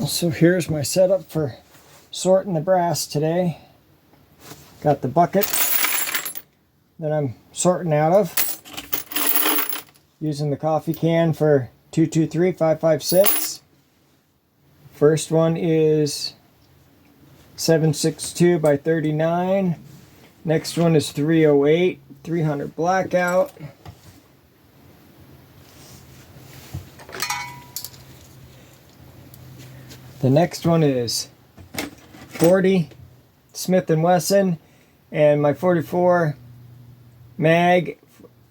So here's my setup for sorting the brass today. Got the bucket that I'm sorting out of, using the coffee can for 223556. First one is 762 by 39. Next one is 308, 300 blackout. The next one is 40 Smith & Wesson, and my 44 mag,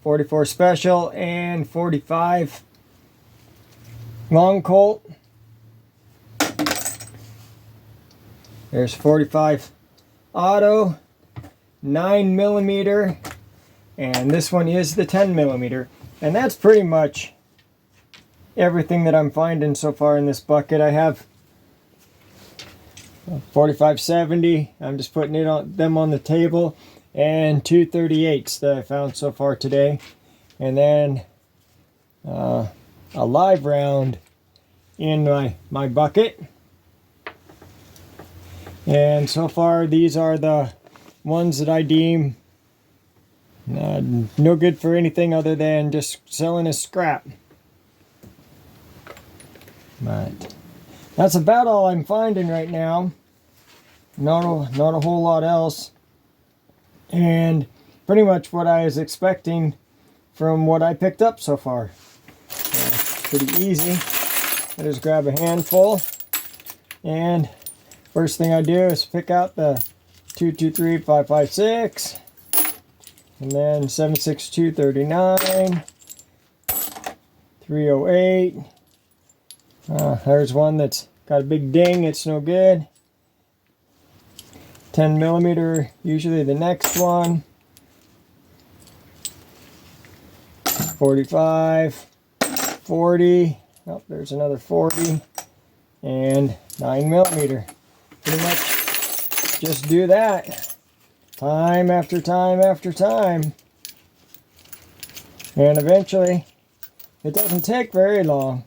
44 special, and 45 long Colt. There's 45 auto, 9mm, and this one is the 10mm. And that's pretty much everything that I'm finding so far in this bucket. I have 4570, I'm just putting them on the table, and 238s that I found so far today, and then a live round in my bucket. And so far these are the ones that I deem no good for anything other than just selling as scrap. But that's about all I'm finding right now. Not a whole lot else. And pretty much what I was expecting from what I picked up so far. Pretty easy. I just grab a handful, and first thing I do is pick out the 223556, and then 76239, 308. There's one that's got a big ding, it's no good. 10mm, usually the next one. 45, 40, oh, there's another 40, and 9mm. Pretty much just do that time after time after time, and eventually it doesn't take very long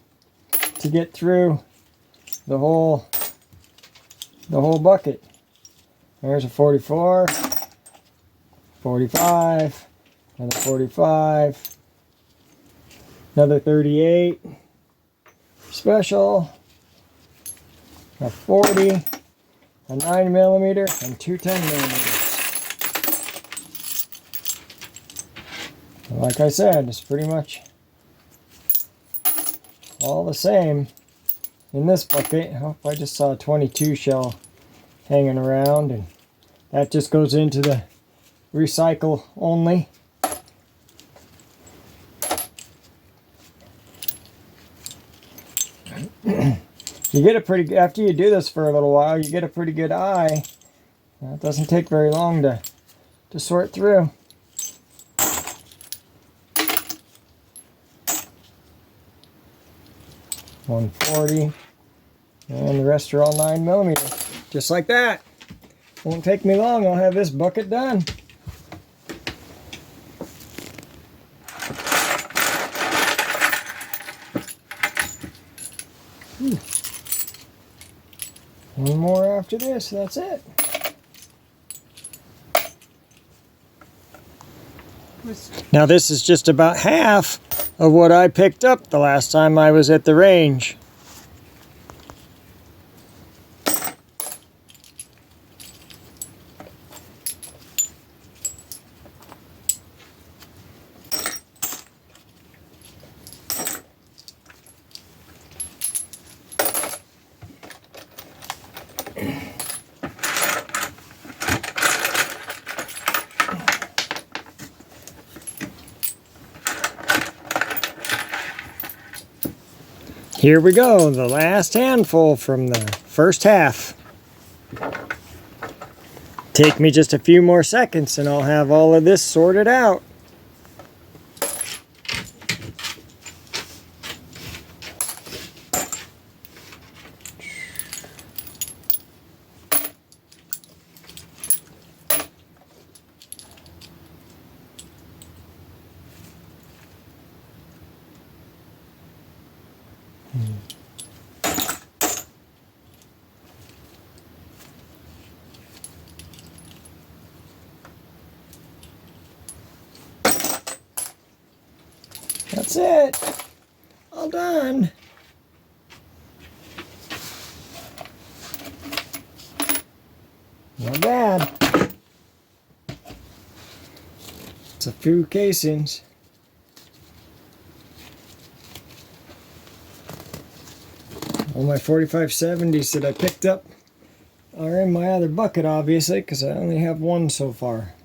to get through the whole bucket. There's a 44, 45, another 45, another 38 special, a 40, a 9mm, and two 10mm. Like I said, it's pretty much all the same in this bucket. Oh, I just saw a 22 shell hanging around, and that just goes into the recycle only. You get a pretty, after you do this for a little while, you get a pretty good eye. It doesn't take very long to sort through. .140, and the rest are all 9mm. Just like that. Won't take me long, I'll have this bucket done. One more after this, that's it. Now this is just about half of what I picked up the last time I was at the range. Here we go, the last handful from the first half. Take me just a few more seconds and I'll have all of this sorted out. That's it. All done. Not bad. It's a few casings. All my 4570s that I picked up are in my other bucket, obviously, because I only have one so far.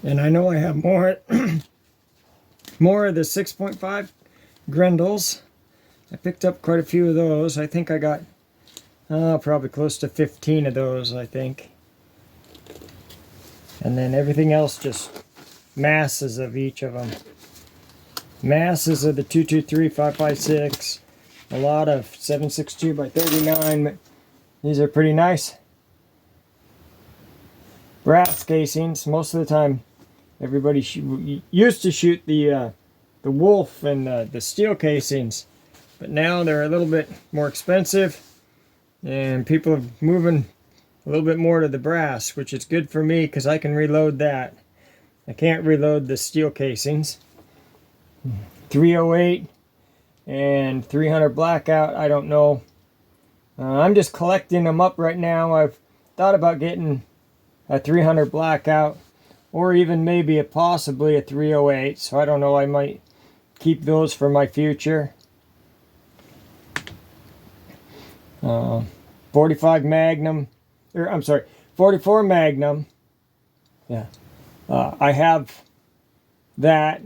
And I know I have more, more of the 6.5 Grendels. I picked up quite a few of those. I think I got probably close to 15 of those, I think. And then everything else, just masses of each of them. Masses of the 223, 556. A lot of 7.62 by 39. These are pretty nice brass casings. Most of the time, everybody used to shoot the Wolf and the steel casings, but now they're a little bit more expensive, and people are moving a little bit more to the brass, which is good for me because I can reload that. I can't reload the steel casings. 308 and 300 blackout, I don't know. I'm just collecting them up right now. I've thought about getting a 300 blackout, or even maybe possibly a 308, so I don't know, I might keep those for my future. 45 Magnum, or I'm sorry, 44 Magnum. Yeah, I have that,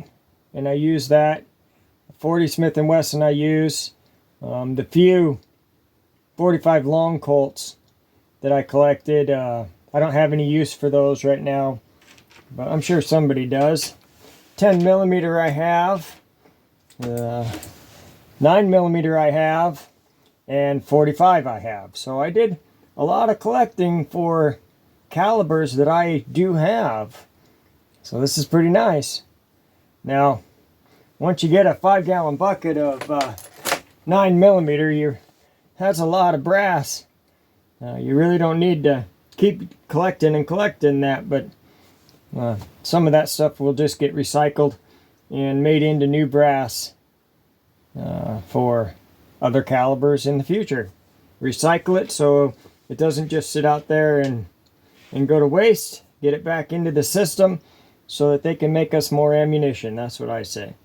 and I use that. 40 Smith & Wesson I use. The few 45 long Colts that I collected, I don't have any use for those right now, but I'm sure somebody does. 10mm I have, 9mm I have, and 45 I have. So I did a lot of collecting for calibers that I do have. So this is pretty nice. Now, once you get a 5-gallon bucket of 9mm, that's a lot of brass. You really don't need to keep collecting and collecting that, but some of that stuff will just get recycled and made into new brass for other calibers in the future. Recycle it so it doesn't just sit out there and go to waste. Get it back into the system so that they can make us more ammunition. That's what I say.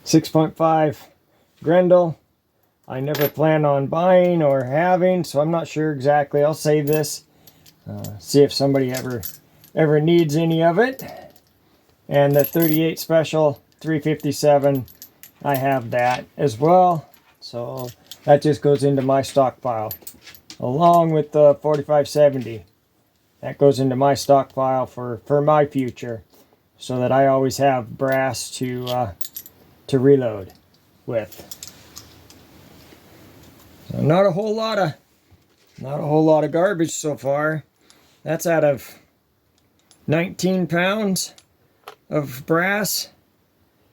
6.5 Grendel. I never plan on buying or having, so I'm not sure exactly. I'll save this. See if somebody ever needs any of it. And the 38 Special 357, I have that as well. So that just goes into my stockpile, along with the 4570. That goes into my stockpile for my future, so that I always have brass to reload with. So not a whole lot of garbage so far. That's out of 19 pounds of brass.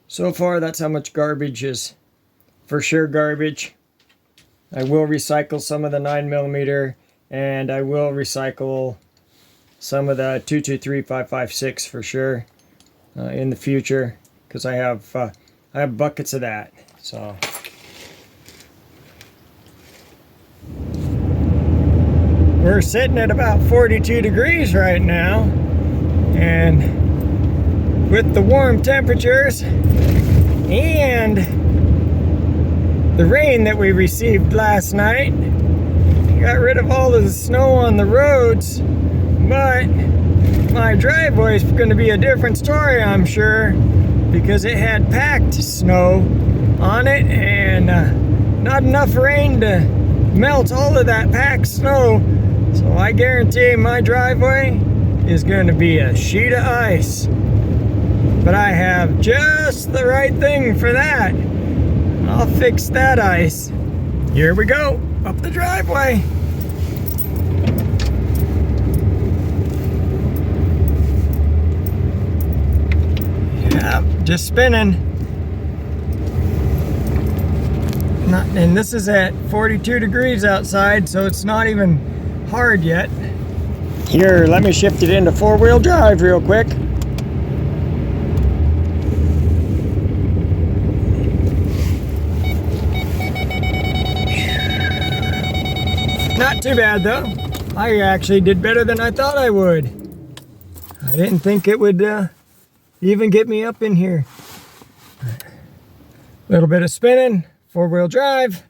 So far, that's how much garbage is for sure garbage. I will recycle some of the 9mm, and I will recycle some of the 223 556 for sure in the future, because I have buckets of that. So we're sitting at about 42 degrees right now, and with the warm temperatures and the rain that we received last night, got rid of all of the snow on the roads, but my driveway is going to be a different story, I'm sure, because it had packed snow on it, and not enough rain to melt all of that packed snow. So I guarantee my driveway is going to be a sheet of ice. But I have just the right thing for that. I'll fix that ice. Here we go, up the driveway. Yeah, just spinning. And this is at 42 degrees outside, so it's not even hard yet. Here, let me shift it into four-wheel drive real quick. Not too bad though. I actually did better than I thought I would. I didn't think it would even get me up in here. A little bit of spinning, four-wheel drive.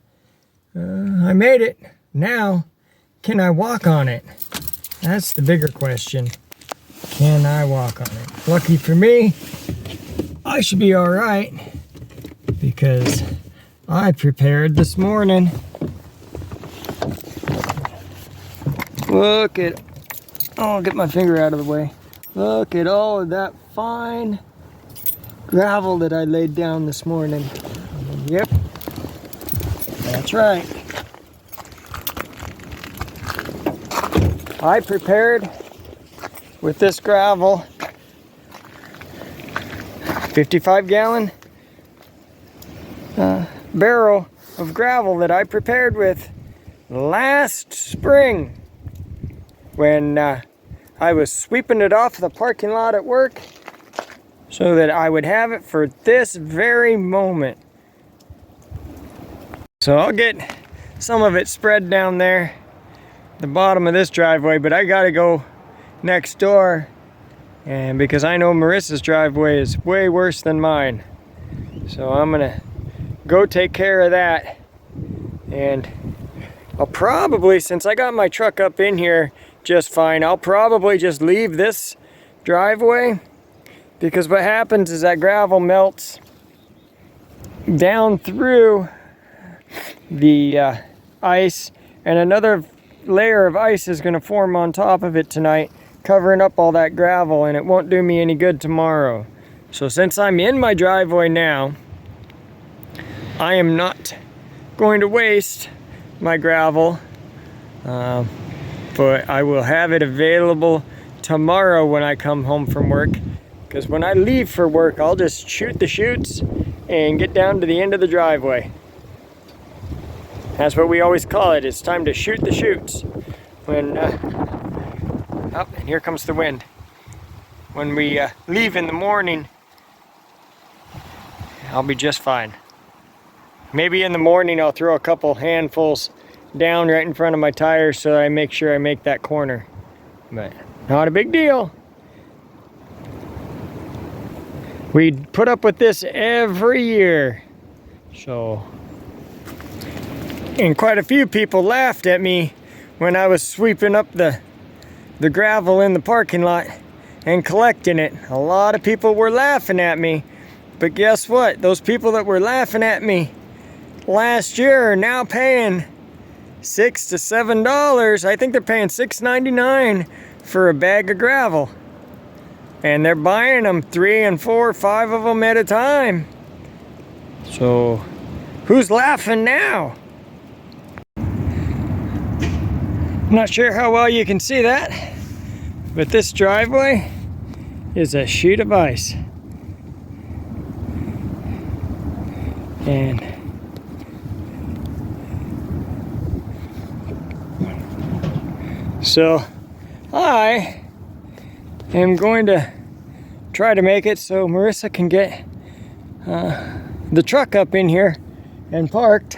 I made it. Now, can I walk on it? That's the bigger question. Can I walk on it? Lucky for me, I should be all right because I prepared this morning. Look at, I'll get my finger out of the way. Look at all of that fine gravel that I laid down this morning. Yep, that's right. I prepared with this gravel, 55-gallon barrel of gravel that I prepared with last spring when I was sweeping it off the parking lot at work so that I would have it for this very moment. So I'll get some of it spread down there the bottom of this driveway, but I gotta go next door, and because I know Marissa's driveway is way worse than mine, so I'm gonna go take care of that. And I'll probably, since I got my truck up in here just fine, I'll probably just leave this driveway, because what happens is that gravel melts down through the ice, and another layer of ice is going to form on top of it tonight, covering up all that gravel, and it won't do me any good tomorrow. So since I'm in my driveway now, I am not going to waste my gravel, but I will have it available tomorrow when I come home from work, because when I leave for work, I'll just shoot the chutes and get down to the end of the driveway. That's what we always call it. It's time to shoot the chutes. When, oh, and here comes the wind. When we leave in the morning, I'll be just fine. Maybe in the morning I'll throw a couple handfuls down right in front of my tires so that I make sure I make that corner. But not a big deal. We put up with this every year. So, and quite a few people laughed at me when I was sweeping up the gravel in the parking lot and collecting it. A lot of people were laughing at me, but guess what? Those people that were laughing at me last year are now paying $6 to $7. I think they're paying $6.99 for a bag of gravel, and they're buying them 3 and 4, 5 of them at a time. So who's laughing now? I'm not sure how well you can see that, but this driveway is a sheet of ice. And so I am going to try to make it so Marissa can get the truck up in here and parked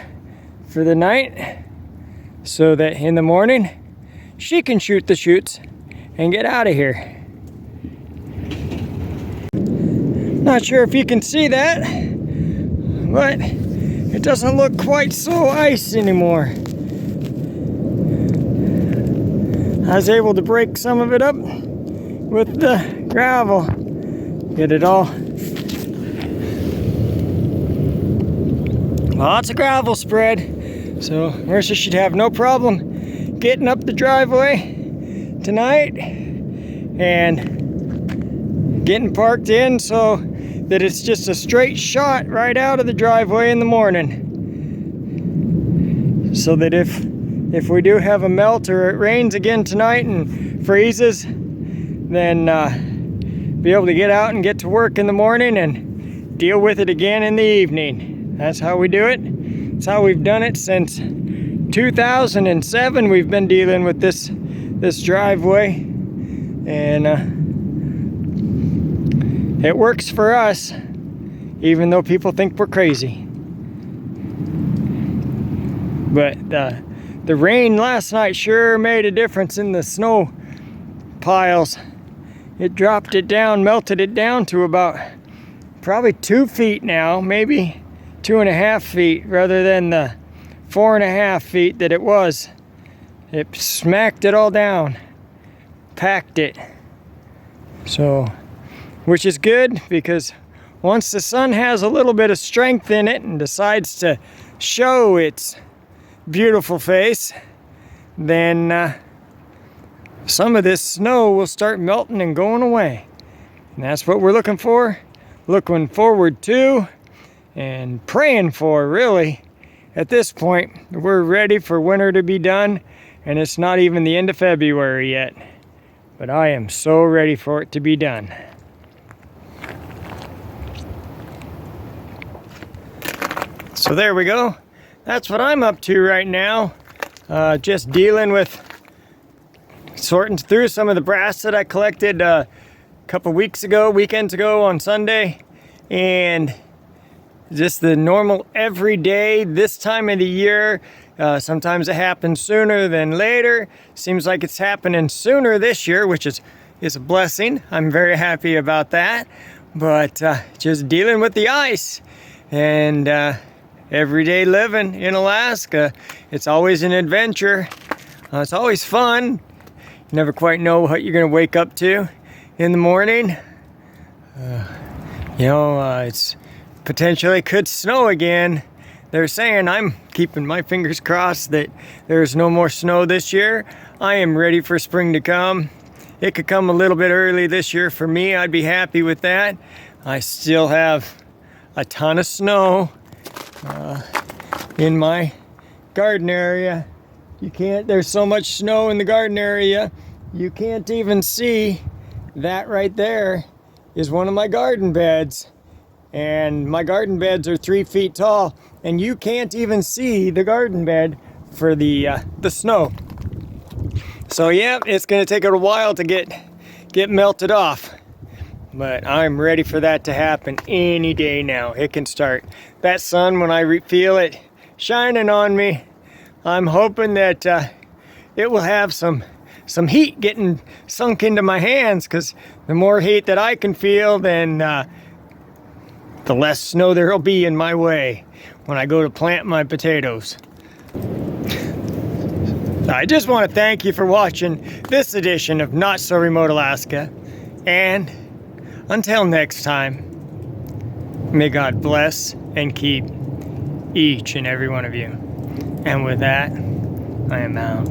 for the night, so that in the morning she can shoot the chutes and get out of here. Not sure if you can see that, but it doesn't look quite so ice anymore. I was able to break some of it up with the gravel, get it all. Lots of gravel spread, so Marissa should have no problem getting up the driveway tonight and getting parked in so that it's just a straight shot right out of the driveway in the morning. So that if we do have a melt or it rains again tonight and freezes, then be able to get out and get to work in the morning and deal with it again in the evening. That's how we do it. That's how we've done it since 2007. We've been dealing with this driveway. And it works for us, even though people think we're crazy. But the rain last night sure made a difference in the snow piles. It dropped it down, melted it down to about probably 2 feet now, maybe 2.5 feet, rather than the 4.5 feet that it was. It smacked it all down, packed it. So, which is good, because once the sun has a little bit of strength in it and decides to show its beautiful face, then some of this snow will start melting and going away. And that's what we're looking forward to, and praying for, really. At this point, we're ready for winter to be done, and it's not even the end of February yet. But I am so ready for it to be done. So there we go. That's what I'm up to right now. Just dealing with sorting through some of the brass that I collected a couple weekends ago on Sunday, and just the normal everyday this time of the year. Sometimes it happens sooner than later. Seems like it's happening sooner this year, which is a blessing. I'm very happy about that. But just dealing with the ice and everyday living in Alaska. It's always an adventure. It's always fun. You never quite know what you're going to wake up to in the morning. It's potentially could snow again. They're saying, I'm keeping my fingers crossed that there's no more snow this year. I am ready for spring to come. It could come a little bit early this year for me. I'd be happy with that. I still have a ton of snow in my garden area. There's so much snow in the garden area, you can't even see. That right there is one of my garden beds. And my garden beds are 3 feet tall, and you can't even see the garden bed for the snow. So yeah, it's gonna take a while to get melted off. But I'm ready for that to happen any day now. It can start. That sun, when I feel it shining on me, I'm hoping that it will have some heat getting sunk into my hands, because the more heat that I can feel, then the less snow there'll be in my way when I go to plant my potatoes. I just want to thank you for watching this edition of Not So Remote Alaska, and until next time, may God bless and keep each and every one of you. And with that, I am out.